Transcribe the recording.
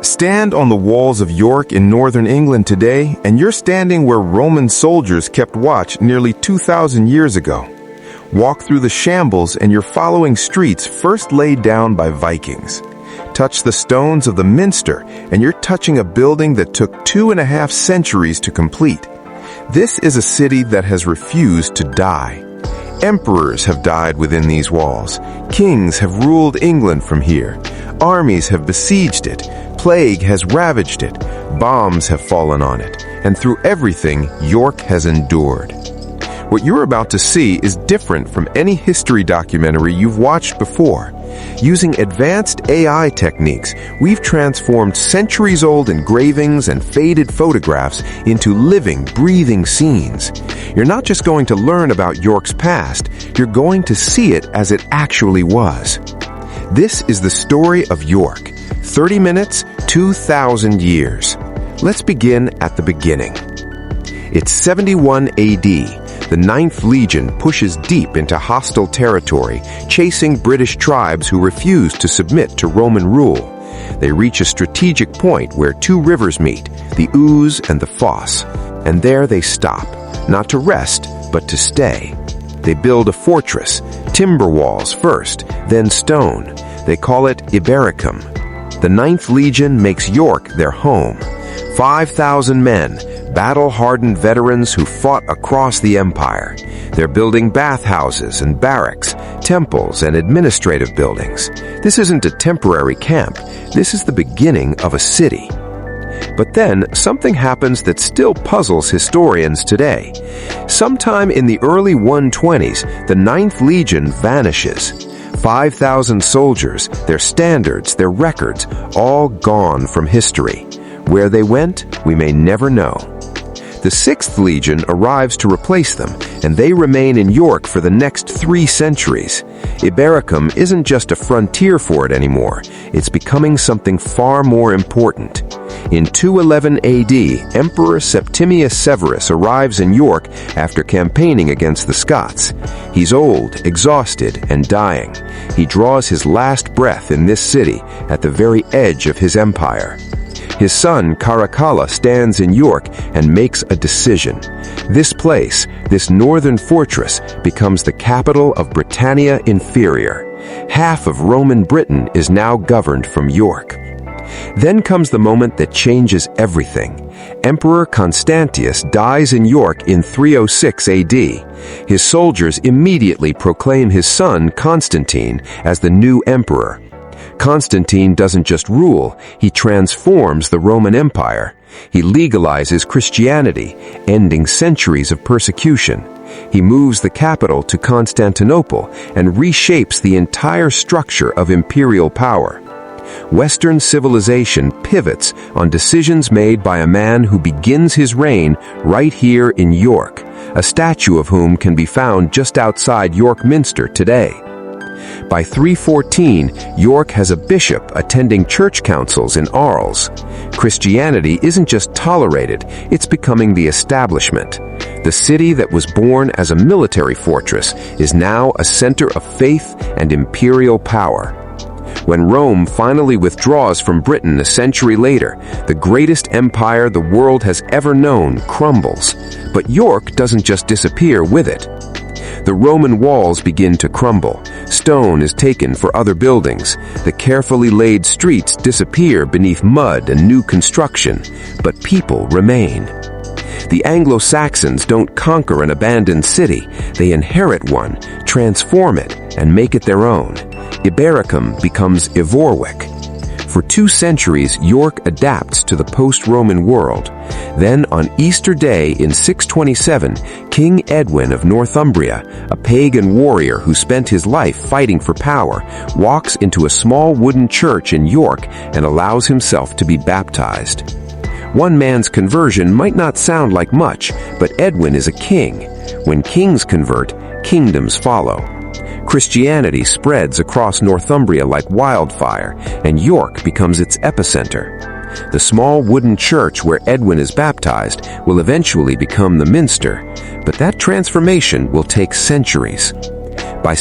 Stand on the walls of York in northern England today, and you're standing where Roman soldiers kept watch nearly 2,000 years ago. Walk through the shambles and you're following streets first laid down by Vikings. Touch the stones of the Minster and you're touching a building that took 2.5 centuries to complete. This is a city that has refused to die. Emperors have died within these walls. Kings have ruled England from here. Armies have besieged it. Plague has ravaged it. Bombs have fallen on it. And through everything, York has endured. What you're about to see is different from any history documentary you've watched before. Using advanced AI techniques, we've transformed centuries-old engravings and faded photographs into living, breathing scenes. You're not just going to learn about York's past, you're going to see it as it actually was. This is the story of York. 30 minutes, 2,000 years. Let's begin at the beginning. It's 71 AD. The 9th Legion pushes deep into hostile territory, chasing British tribes who refuse to submit to Roman rule. They reach a strategic point where 2 rivers meet, the Ouse and the Foss. And there they stop, not to rest, but to stay. They build a fortress, timber walls first, then stone. They call it Eboracum. The 9th Legion makes York their home. 5,000 men, battle-hardened veterans who fought across the empire. They're building bathhouses and barracks, temples and administrative buildings. This isn't a temporary camp. This is the beginning of a city. But then, something happens that still puzzles historians today. Sometime in the early 120s, the 9th Legion vanishes. 5,000 soldiers, their standards, their records, all gone from history. Where they went, we may never know. The 6th Legion arrives to replace them, and they remain in York for the next 3 centuries. Eboracum isn't just a frontier fort anymore. It's becoming something far more important. In 211 AD, Emperor Septimius Severus arrives in York after campaigning against the Scots. He's old, exhausted, and dying. He draws his last breath in this city, at the very edge of his empire. His son, Caracalla, stands in York and makes a decision. This place, this northern fortress, becomes the capital of Britannia Inferior. Half of Roman Britain is now governed from York. Then comes the moment that changes everything. Emperor Constantius dies in York in 306 AD. His soldiers immediately proclaim his son, Constantine, as the new emperor. Constantine doesn't just rule, he transforms the Roman Empire. He legalizes Christianity, ending centuries of persecution. He moves the capital to Constantinople and reshapes the entire structure of imperial power. Western civilization pivots on decisions made by a man who begins his reign right here in York, a statue of whom can be found just outside York Minster today. By 314, York has a bishop attending church councils in Arles. Christianity isn't just tolerated, it's becoming the establishment. The city that was born as a military fortress is now a center of faith and imperial power. When Rome finally withdraws from Britain a century later, the greatest empire the world has ever known crumbles. But York doesn't just disappear with it. The Roman walls begin to crumble. Stone is taken for other buildings. The carefully laid streets disappear beneath mud and new construction, but people remain. The Anglo-Saxons don't conquer an abandoned city. They inherit one, transform it, and make it their own. Eboracum becomes Jorvik. For 2 centuries, York adapts to the post-Roman world. Then, on Easter Day in 627, King Edwin of Northumbria, a pagan warrior who spent his life fighting for power, walks into a small wooden church in York and allows himself to be baptized. One man's conversion might not sound like much, but Edwin is a king. When kings convert, kingdoms follow. Christianity spreads across Northumbria like wildfire, and York becomes its epicenter. The small wooden church where Edwin is baptized will eventually become the Minster, but that transformation will take centuries. By